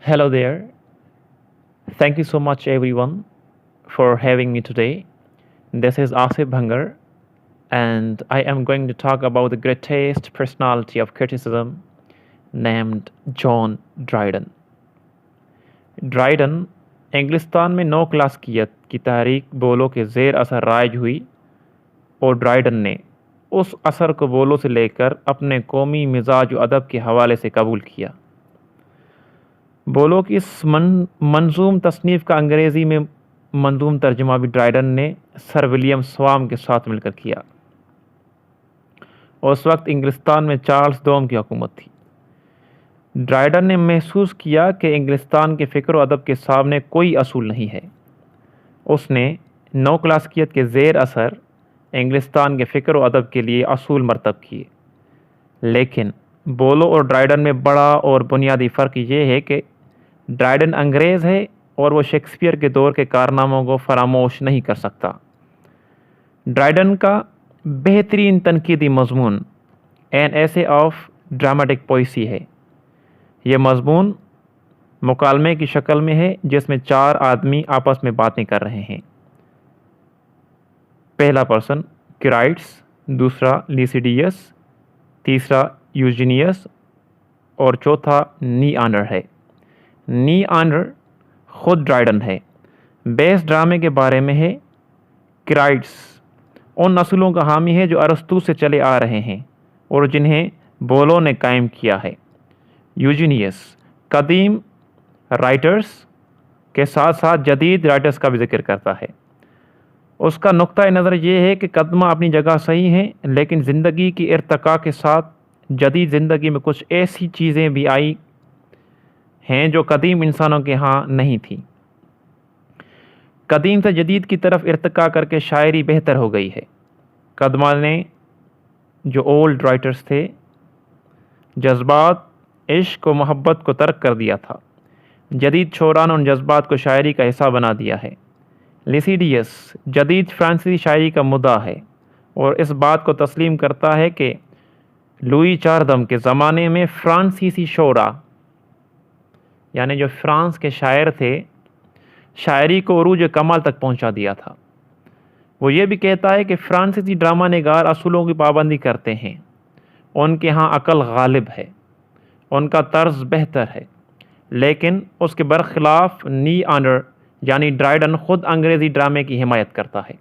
Hello there. Thank you so much, everyone, for having me today. This is Asif Bhangar, and I am going to talk about the greatest personality of criticism named John Dryden. Dryden इंग्लिस्तान में 9 class की तहरीक बोलो के ज़ेर असर rise हुई और Dryden ने उस असर को बोलो से लेकर अपने कौमी मिजाज व अदब के हवाले से कबूल किया। बोलो की इस मंजूम तसनीफ़ का अंग्रेज़ी में मंजूम तर्जुमा भी ड्राइडन ने सर विलियम स्वाम के साथ मिलकर किया। उस वक्त इंग्लिस्तान में चार्ल्स दोम की हुकूमत थी। ड्राइडन ने महसूस किया कि इंग्लिस्तान के फ़िक्र व अदब के सामने कोई असूल नहीं है। उसने 9 क्लासियत के ज़ेर असर इंग्लिस्तान के फ़िक्र व अदब के लिए असूल मरतब किए। लेकिन बोलो और ड्राइडन में बड़ा और बुनियादी फ़र्क ये है कि ड्राइडन अंग्रेज़ है और वो शेक्सपियर के दौर के कारनामों को फरामोश नहीं कर सकता। ड्राइडन का बेहतरीन तनकीदी मज़मून एन एसे ऑफ ड्रामेटिक पोइसी है। यह मज़मून मुकालमे की शक्ल में है जिसमें 4 आदमी आपस में बातें कर रहे हैं। पहला पर्सन क्राइट्स, दूसरा लिसिडियस, तीसरा यूजीनियस और चौथा नीआंडर है। नीआंडर खुद ड्राइडन है। बेस ड्रामे के बारे में है। क्राइट्स उन असूलों का हामी है जो अरस्तू से चले आ रहे हैं और जिन्हें बोलो ने कायम किया है। यूजीनियस कदीम राइटर्स के साथ साथ जदीद राइटर्स का भी जिक्र करता है। उसका नुक्ता नज़र ये है कि कदमा अपनी जगह सही हैं, लेकिन ज़िंदगी की इर्तका के साथ जदीद ज़िंदगी में कुछ ऐसी चीज़ें भी आई हैं जो कदीम इंसानों के यहाँ नहीं थी। कदीम से जदीद की तरफ इर्तका करके शायरी बेहतर हो गई है। कदमा ने जो ओल्ड राइटर्स थे जज्बात, इश्क व मोहब्बत को तर्क कर दिया था। जदीद शोरा ने उन जज्बात को शायरी का हिस्सा बना दिया है। लिसिडियस जदीद फ्रांसीसी शायरी का मुद्दा है और इस बात को तस्लीम करता है कि लुई चारदम के ज़माने में फ्रांसीसी शोरा यानी जो फ्रांस के शायर थे, शायरी को उरूज कमाल तक पहुंचा दिया था। वो ये भी कहता है कि फ्रांसीसी ड्रामा निगार असूलों की पाबंदी करते हैं। उनके यहाँ अकल गालिब है, उनका तर्ज बेहतर है। लेकिन उसके बरखिलाफ़ नीआंडर यानी ड्राइडन ख़ुद अंग्रेज़ी ड्रामे की हिमायत करता है।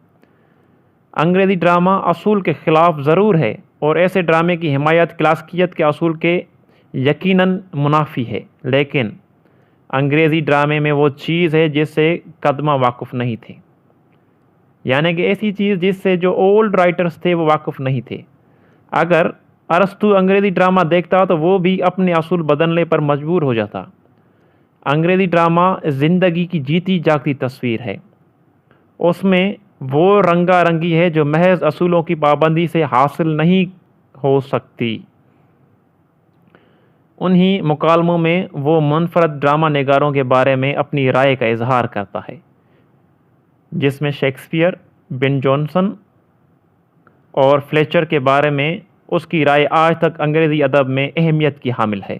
अंग्रेज़ी ड्रामा असूल के ख़िलाफ़ ज़रूर है और ऐसे ड्रामे की हिमायत क्लासिकियत के असूल के यकीनन मुनाफी है, लेकिन अंग्रेज़ी ड्रामे में वो चीज़ है जिससे कदमा वाक़ुफ़ नहीं थे, यानी कि ऐसी चीज़ जिससे जो ओल्ड राइटर्स थे वो वाक़ुफ़ नहीं थे। अगर अरस्तू अंग्रेज़ी ड्रामा देखता तो वो भी अपने असूल बदलने पर मजबूर हो जाता। अंग्रेज़ी ड्रामा ज़िंदगी की जीती जागती तस्वीर है। उसमें वो रंगारंगी है जो महज असूलों की पाबंदी से हासिल नहीं हो सकती। उन्हीं मुकालमों में वो मुनफरद ड्रामा निगारों के बारे में अपनी राय का इजहार करता है, जिसमें शेक्सपियर, बेन जॉनसन और फ्लेचर के बारे में उसकी राय आज तक अंग्रेज़ी अदब में अहमियत की हामिल है।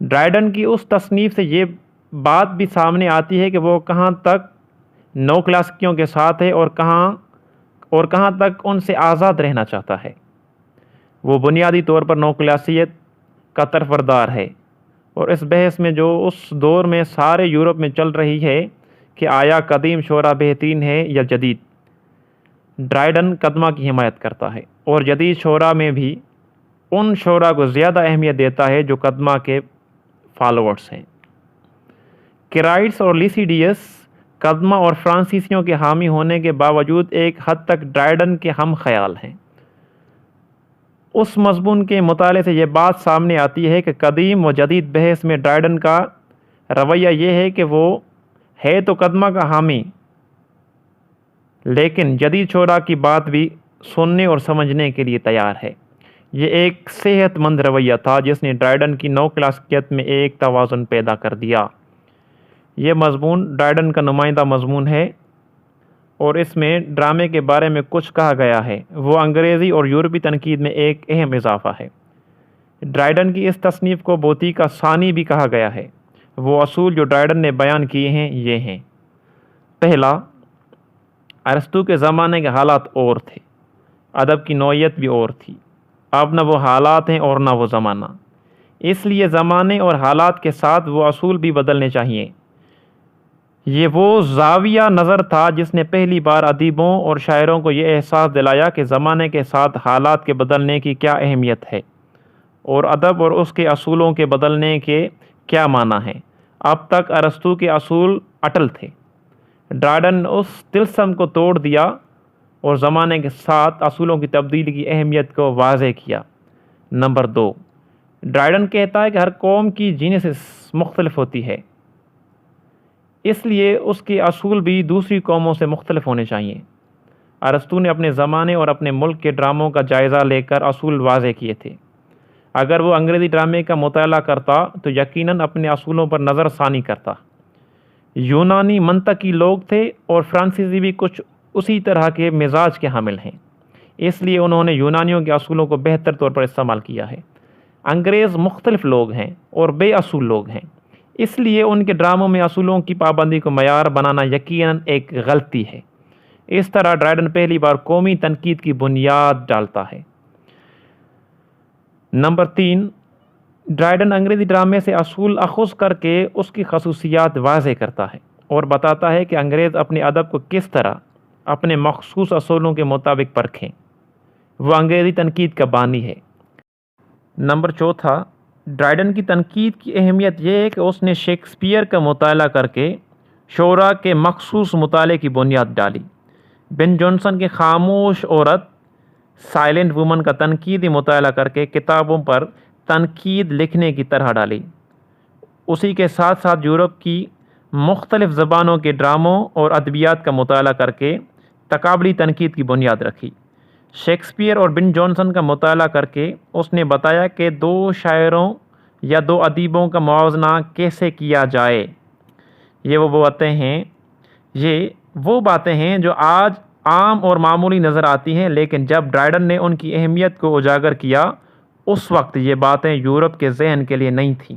ड्राइडन की उस तसनीफ़ से ये बात भी सामने आती है कि वो कहाँ तक 9 क्लासिकियों के साथ है और कहाँ तक उनसे आज़ाद रहना चाहता है। वो बुनियादी तौर पर 9 क्लासियत का तरफदार है और इस बहस में जो उस दौर में सारे यूरोप में चल रही है कि आया कदीम शोरा बेहतरीन है या जदीद, ड्राइडन कदमा की हिमायत करता है और जदीद शोरा में भी उन शोरा को ज़्यादा अहमियत देता है जो कदमा के फॉलोअर्स हैं। क्राइट्स और लिसिडियस कदमा और फ्रांसीसियों के हामी होने के बावजूद एक हद तक ड्राइडन के हम ख्याल हैं। उस मज़मून के मुताले से ये बात सामने आती है कि कदीम व जदीद बहस में ड्राइडन का रवैया ये है कि वो है तो कदमा का हामी, लेकिन जदीद शोरा की बात भी सुनने और समझने के लिए तैयार है। ये एक सेहतमंद रवैया था जिसने ड्राइडन की 9 क्लासियत में एक तवाज़ुन पैदा कर दिया। ये मज़मून ड्राइडन का नुमाइंदा मज़मून है और इसमें ड्रामे के बारे में कुछ कहा गया है। वो अंग्रेज़ी और यूरोपी तनकीद में एक अहम इजाफ़ा है। ड्राइडन की इस तसनीफ़ को बोती का सानी भी कहा गया है। وہ اصول جو ڈرائڈن نے بیان کیے ہیں یہ ہیں: پہلا، ارسطو کے زمانے کے حالات اور تھے، ادب کی نوعیت بھی اور تھی۔ اب نہ وہ حالات ہیں اور نہ وہ زمانہ، اس لیے زمانے اور حالات کے ساتھ وہ اصول بھی بدلنے چاہیے۔ یہ وہ زاویہ نظر تھا جس نے پہلی بار ادیبوں اور شاعروں کو یہ احساس دلایا کہ زمانے کے ساتھ حالات کے بدلنے کی کیا اہمیت ہے اور ادب اور اس کے اصولوں کے بدلنے کے کیا معنی ہیں۔ اب تک ارسطو کے اصول اٹل تھے، ڈرائڈن نے اس طلسم کو توڑ دیا اور زمانے کے ساتھ اصولوں کی تبدیلی کی اہمیت کو واضح کیا۔ نمبر 2، ڈرائڈن کہتا ہے کہ ہر قوم کی جینیسس مختلف ہوتی ہے، اس لیے اس کے اصول بھی دوسری قوموں سے مختلف ہونے چاہیے۔ ارسطو نے اپنے زمانے اور اپنے ملک کے ڈراموں کا جائزہ لے کر اصول واضح کیے تھے۔ اگر وہ انگریزی ڈرامے کا مطالعہ کرتا تو یقیناً اپنے اصولوں پر نظر ثانی کرتا۔ یونانی منطقی لوگ تھے اور فرانسیسی بھی کچھ اسی طرح کے مزاج کے حامل ہیں، اس لیے انہوں نے یونانیوں کے اصولوں کو بہتر طور پر استعمال کیا ہے۔ انگریز مختلف لوگ ہیں اور بے اصول لوگ ہیں، اس لیے ان کے ڈراموں میں اصولوں کی پابندی کو معیار بنانا یقیناً ایک غلطی ہے۔ اس طرح ڈرائڈن پہلی بار قومی تنقید کی بنیاد ڈالتا ہے۔ نمبر 3، ڈرائڈن انگریزی ڈرامے سے اصول اخذ کر کے اس کی خصوصیات واضح کرتا ہے اور بتاتا ہے کہ انگریز اپنے ادب کو کس طرح اپنے مخصوص اصولوں کے مطابق پرکھیں۔ وہ انگریزی تنقید کا بانی ہے۔ نمبر 4، ڈرائڈن کی تنقید کی اہمیت یہ ہے کہ اس نے شیکسپیئر کا مطالعہ کر کے شعراء کے مخصوص مطالعے کی بنیاد ڈالی۔ بن جونسن کے خاموش عورت، سائلنٹ وومن کا تنقیدی مطالعہ کر کے کتابوں پر تنقید لکھنے کی طرح ڈالی۔ اسی کے ساتھ ساتھ یورپ کی مختلف زبانوں کے ڈراموں اور ادبیات کا مطالعہ کر کے تقابلی تنقید کی بنیاد رکھی۔ شیکسپیئر اور بن جونسن کا مطالعہ کر کے اس نے بتایا کہ دو شاعروں یا دو ادیبوں کا موازنہ کیسے کیا جائے۔ یہ وہ باتیں ہیں جو آج عام اور معمولی نظر آتی ہیں، لیکن جب ڈرائڈن نے ان کی اہمیت کو اجاگر کیا اس وقت یہ باتیں یورپ کے ذہن کے لیے نہیں تھیں۔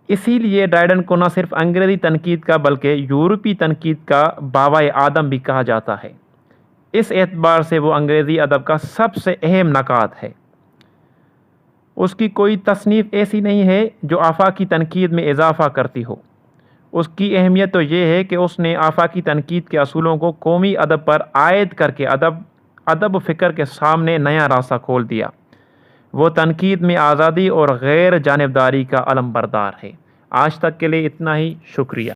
اسی لیے ڈرائڈن کو نہ صرف انگریزی تنقید کا بلکہ یورپی تنقید کا بابائے آدم بھی کہا جاتا ہے۔ اس اعتبار سے وہ انگریزی ادب کا سب سے اہم نقاد ہے۔ اس کی کوئی تصنیف ایسی نہیں ہے جو آفاقی تنقید میں اضافہ کرتی ہو۔ اس کی اہمیت تو یہ ہے کہ اس نے آفاقی تنقید کے اصولوں کو قومی ادب پر عائد کر کے ادب و فکر کے سامنے نیا راستہ کھول دیا۔ وہ تنقید میں آزادی اور غیر جانبداری کا علم بردار ہے۔ آج تک کے لیے اتنا ہی، شکریہ۔